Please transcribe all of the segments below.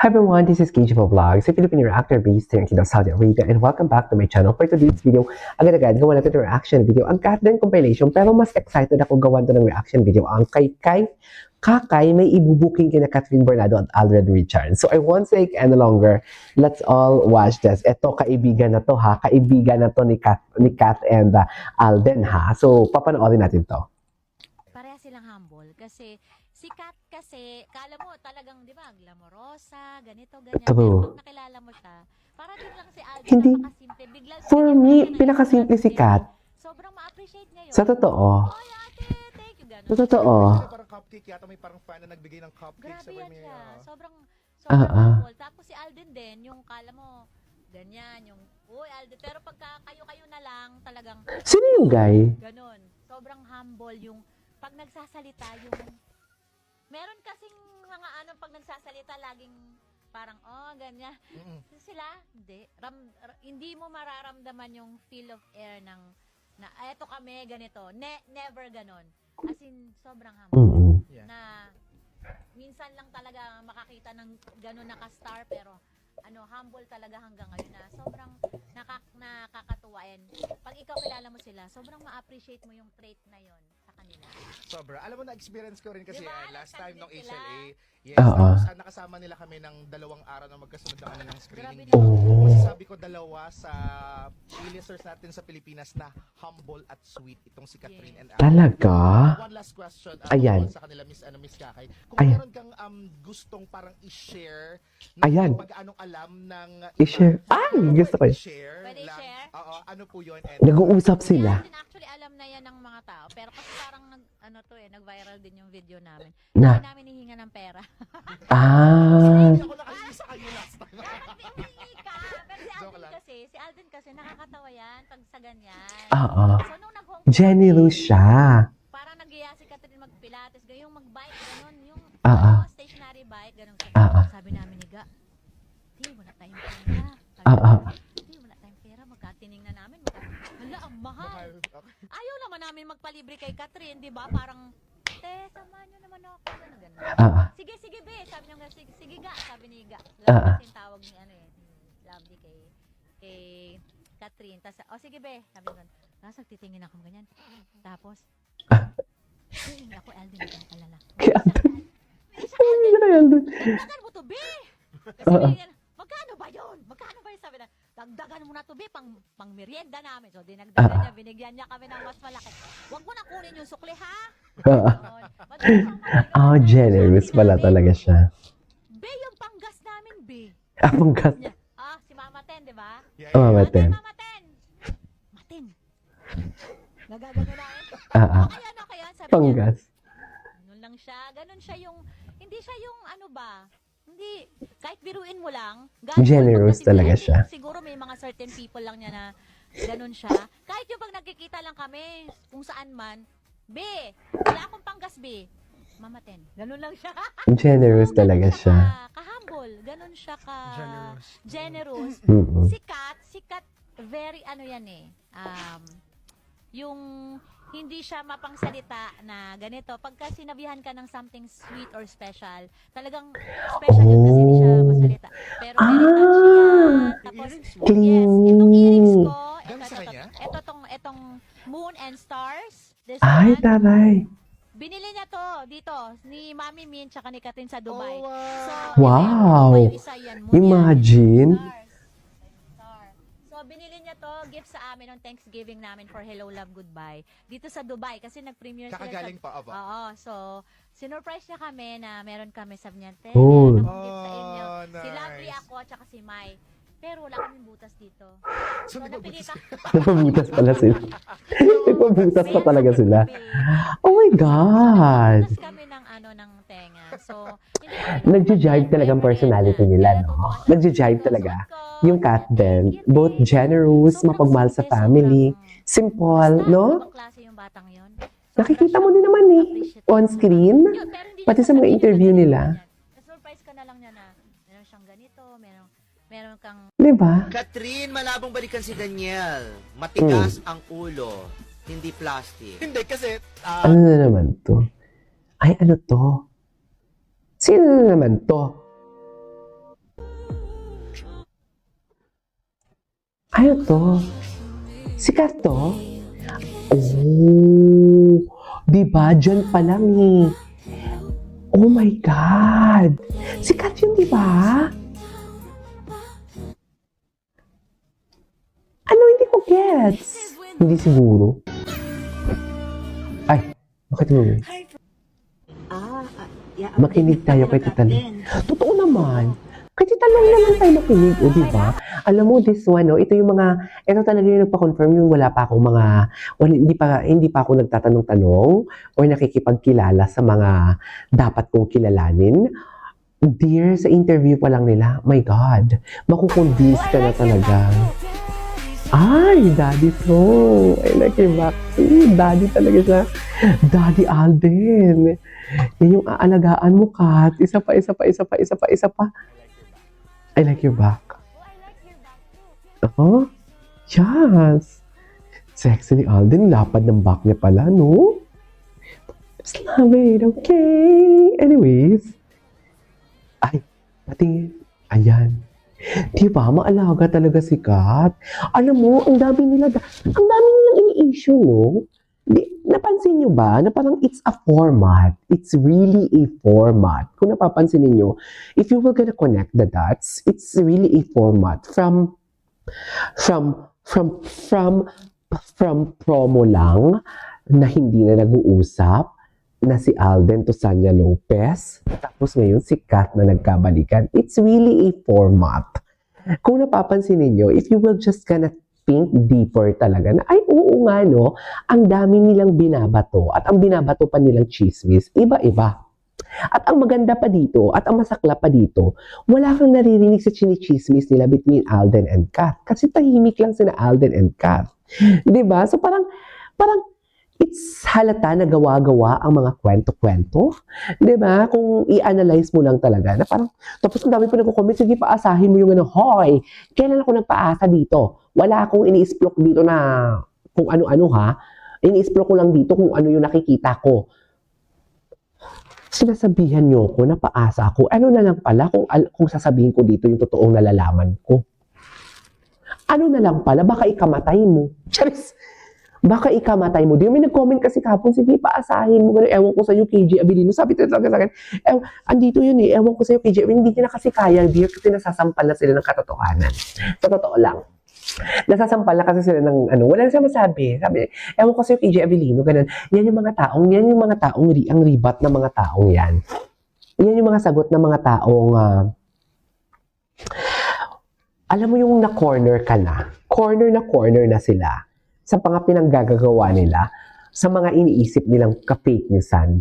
Hi everyone, this is KGFO Vlogs, a Filipino reactor based here in Kingdom, Saudi Arabia, and welcome back to my channel. For today's video, agad-agad gawa natin ng reaction video ang Katden compilation, pero mas excited ako gawan to ng reaction video ang kay Kakay may ibubuking kina Catherine Bernardo at Alden Richards. So I won't take any longer. Let's all watch this. Ito, kaibigan na to ha. Kaibigan na to ni Kat and Alden ha. So papanoorin natin to. Pareha silang humble kasi si Kat kasi, kala mo talagang, di ba, glamorosa, ganito, ganyan. Pero pag nakilala mo siya, para din lang si Alden, hindi, napakasimple. Biglang, for me, pinakasimple si Kat. Sobrang ma-appreciate niya yun. Sa totoo. Oy, ate, thank you, gano'n. Sa totoo. Parang cupcake, yata may parang fan na nagbigay ng cupcake Grabe sa yan premiere. siya. Sobrang humble. Tapos si Alden din, yung kala mo, ganyan, yung, uy, Alden. Pero pagka kayo-kayo na lang, talagang, Sino yung guy? ganun. Sobrang humble yung, pag nagsasalita, yung, meron kasing mga pag nagsasalita, laging parang, oh, ganyan. Sila, hindi. Hindi mo mararamdaman yung feel of air ng, na, eto kami, ganito. Never ganon. As in, sobrang humble. Yeah. Na, minsan lang talaga makakita ng ganon naka-star, pero, humble talaga hanggang ngayon na sobrang nakakatuwa. And pag ikaw kilala mo sila, sobrang ma-appreciate mo yung trait na yon sa kanila. Sobra. Alam mo, na-experience ko rin kasi Diba? last time nung Nagsabi HLA, sila. yes, tapos nakasama nila kami ng 2 araw na magkasunod na kami ng screening. Grabe naman. Masasabi ko 2 sa listeners natin sa Pilipinas na humble at sweet itong si Catherine and Al. Talaga? One last question Ayan. sa kanila, Miss Kakay. Kung Ayan. meron kang gustong parang i-share Ayan. pag-anong alam ng I-share. Ay, gusto ko yun. i-share Pwede lang. i-share? Oo, ano po yun? And, Nag-uusap sila. Yan din actually alam na yan ng mga tao. Pero kasi parang nag-viral din yung video namin. Na. Hindi namin hihinga ng pera. Ah. Hindi ako nakahingi sa kanya last time. Dapat hihingi ka. Pero Joke lang. si Alden kasi nakakatawa yan pag sa ganyan. Oo. So nung nag-home Generous siya. parang nag-iya si Catherine mag-pilates, yung mag-bike, gano'n, yung stationary bike, gano'n. Sabi namin ni Ga, di, wala tayong pera. Di, wala tayong pera, magkatiningnan namin. Hala, ang mahal. Ayaw naman namin magpalibre kay Catherine, di ba? Parang, samahan nyo naman ako. Gano'n. Sige, be. Sabi niya, sige Ga. Sabi ni Ga. Lovely yung tawag ni, ni Lovely kay Catherine. Tapos, sige be. Sabi niya, tapos nagtitingin ako ganyan. Tapos, ako, Alden, ang palala. Dagdagan mo to, be! Kasi magkano ba yun? Sabi na, dagdagan mo na to, be, pang merienda namin. So, dinagdagan niya, binigyan niya kami ng mas malaki. Huwag mo na kunin yung sukli, ha? Generous pala talaga siya. Be, yung panggas namin, be. Panggas. Si Mama Ten, di ba? Mama Ten. Mama Ten! Matin! Nagagano namin. Kaya, sabi niya, Panggas. ganun siya yung, hindi siya yung hindi, kahit biruin mo lang, Generous talaga siya. Siguro may mga certain people lang niya na ganun siya. Kahit yung pag nagkikita lang kami, kung saan man, be, wala akong panggas, be. Mama Ten, ganun lang siya. Generous talaga siya. Ka-humble, ganun siya generous. Si Kat, very yung hindi siya mapangsalita na ganito. Pagka sinabihan ka ng something sweet or special, talagang special yun kasi hindi siya masalita. Pero very touchy yan. Tapos, yes, itong earrings ko, itong Moon and Stars. This Ay, one, taray. binili niya to dito ni Mami Min tsaka ni Catherine sa Dubai. Oh, wow. So, Wow. ito yung isa yan, Moon yan. Imagine. Star. So, binili niya to, gift sa amin on Thanksgiving namin for Hello, Love, Goodbye. Dito sa Dubai, kasi nag-premiere sila Kakagaling pa, Ava. Oo, so, sinurprise niya kami na meron kami, sabi niya, Oh. meron akong gift sa inyo. Nice. Si Lovely ako, tsaka si Mai. Pero wala kaming butas dito. So, So, nagpabutas napilitan. Nagpabutas pala sila. Nagpabutas pa talaga sila. Oh my God. Butas kami ng tenga. So, hindi kami Nagja-jive talagang personality nila, no? Nagja-jive talaga. Yung Katden, both generous, mapagmahal sa family, simple, no? Ibang klase yung batang yun. Nakikita mo din naman on screen, pati sa mga interview nila. Surprise ka na lang niya na meron siyang ganito, meron kang Di ba? Catherine, malabong balikan si Daniel. Matigas ang ulo, hindi plastic. Hindi, kasi, Ano na naman to? Ay, ano to? Sino na naman to? Ano to? Sikat to? Oh, diba? Diyan pa lang eh. Oh my God! Sikat yun, diba? Ano, hindi ko gets? Hindi siguro. Ay, bakit mo? Makinig tayo kay Tita Lung. Totoo naman. Kay Tita Lung naman tayo makinig, o diba? Alam mo, this one, ito yung mga, ito talaga yung nagpa-confirm yung wala pa akong mga, hindi pa ako nagtatanong-tanong or nakikipagkilala sa mga dapat kong kilalanin. Dear, sa interview pa lang nila, my God, makukonvince ka na talaga. Ay, Daddy So. I like your vaccine. Daddy talaga siya. Daddy Alden. Yan yung aalagaan mo, Kat. Isa pa. I like your back. Oh, yes. Sexy ni Alden. Lapad ng back niya pala, no? Just love it, okay? Anyways. Ay, patingin. Ayan. Diba, maalaga talaga si Kat. Alam mo, ang dami nilang ini-issue, no? Napansin nyo ba na parang it's a format? It's really a format. Kung napapansin niyo, if you were gonna connect the dots, it's really a format from promo lang na hindi na nag-uusap na si Alden to Sanya Lopez. Tapos ngayon si Kat na nagkabalikan. It's really a format. Kung napapansin niyo, if you will just gonna think deeper talaga na, ay oo nga no, ang dami nilang binabato at ang binabato pa nilang chismis, iba-iba. At ang maganda pa dito, at ang masakla pa dito, wala kang naririnig sa chinichismis nila between Alden and Kat. Kasi tahimik lang sina Alden and Kat. Diba? So parang it's halata na gawa-gawa ang mga kwento-kwento. Diba? Kung i-analyze mo lang talaga na parang, tapos ang dami pa nagko-comment, sige paasahin mo yung ano, hoy, kailan ako nagpaasa dito? Wala akong ini-explore dito na kung ano-ano ha. Ini-explore ko lang dito kung ano yung nakikita ko. Sinasabihan nyo ko na paasa ako. Ano na lang pala kung sasabihin ko dito yung totoong nalalaman ko? Ano na lang pala, baka ikamatay mo. Charis! Baka ikamatay mo. Di may nag-comment kasi kahapon, sige, paasahin mo. Ewan ko sa'yo, KJ Abilino. Sabi talaga sa akin, andito yun eh, ewan ko sa'yo, KJ Abilino. Hindi niya na kasi kaya, dear, kasi nasasampal na sila ng katotohanan. Sa totoo lang. Nasasampal na kasi sila ng wala na siya masabi. Sabi, ewan ko sa'yo, KJ Abilino, ganun. Yan yung mga taong, ang ribat ng mga taong yan. Yan yung mga sagot ng mga taong, alam mo yung na-corner ka na. Corner na sila sa mga pinanggagawa nila, sa mga iniisip nilang ka-fake newsan.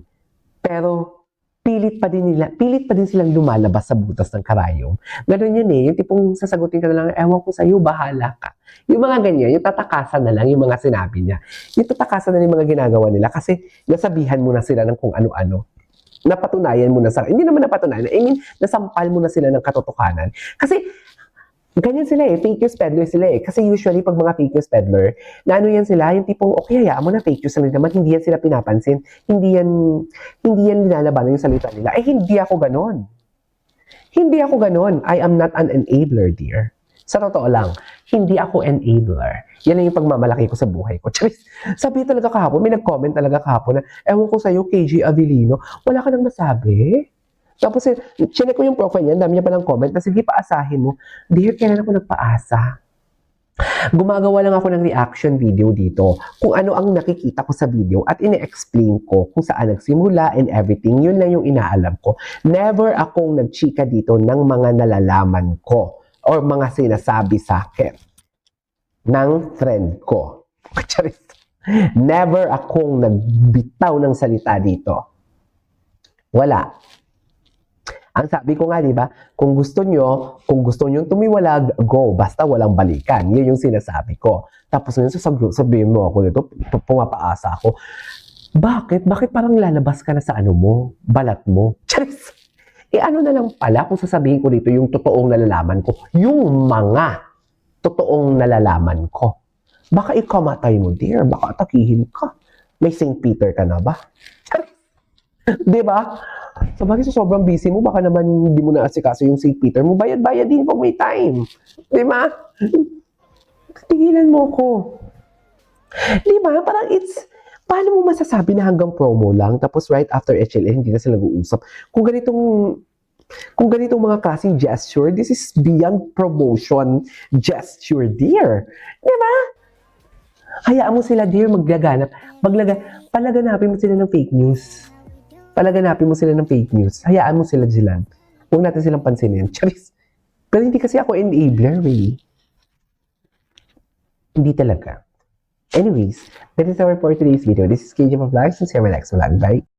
Pero, pilit pa din silang lumalabas sa butas ng karayom. Ganun yun eh, yung tipong sasagutin ka na lang, ewan ko sa'yo, bahala ka. Yung mga ganyan, yung tatakasan na lang yung mga sinabi niya. Yung tatakasan na yung mga ginagawa nila kasi nasabihan mo na sila ng kung ano-ano. Napatunayan mo na hindi naman napatunayan, I mean, nasampal mo na sila ng katotohanan. Kasi, ganyan sila eh, fake news peddler sila eh. Kasi usually, pag mga fake news peddler, na ano yan sila, yung tipong, okay, hayaan mo na fake news lang naman, hindi yan sila pinapansin, hindi yan nilalabanan yung salita nila. Eh, hindi ako ganon. Hindi ako ganon. I am not an enabler, dear. Sa totoo lang, hindi ako enabler. Yan ang yung pagmamalaki ko sa buhay ko. Charis, sabi talaga kahapon, may nag-comment talaga kahapon na, ewan ko sa'yo, KJ Abilino, wala ka nang masabi? Tapos, chinek ko yung profile niya, dami niya palang comment na sige, paasahin mo. Dear, kailan ako nagpaasa? Gumagawa lang ako ng reaction video dito kung ano ang nakikita ko sa video at ine-explain ko kung saan nagsimula and everything. Yun lang yung inaalam ko. Never akong nagchika dito ng mga nalalaman ko or mga sinasabi sa akin ng friend ko. Never akong nagbitaw ng salita dito. Wala. Ang sabi ko nga, di ba, kung gusto nyo tumiwalag, go, basta walang balikan. Yun yung sinasabi ko. Tapos ngayon, sabihin mo ako nito, pumapaasa ako. Bakit? Bakit parang lalabas ka na sa balat mo? Charis! Ano na lang pala kung sasabihin ko dito yung totoong nalalaman ko. Yung mga totoong nalalaman ko. Baka ikamatay mo, dear. Baka atakihin ka. May St. Peter ka na ba? Charis! Di ba? So, bakit sa sobrang busy mo, baka naman hindi mo naasikaso yung St. Peter mo, bayad-bayad din pag may time. Di ba? Tigilan mo ko. Di ba? Parang paano mo masasabi na hanggang promo lang, tapos right after HLN, hindi na sila nag-uusap? Kung ganitong mga klaseng gesture, this is beyond promotion gesture, dear. Di ba? Hayaan mo sila, dear, maglaganap. Palaganapin mo sila ng fake news. Palaganapin mo sila ng fake news. Hayaan mo sila dyan. Huwag natin silang pansinin. Charis. Pero hindi kasi ako enabler, eh. Hindi talaga. Anyways, that is our for today's video. This is KJ Vlogs and see you in my next vlog. Bye!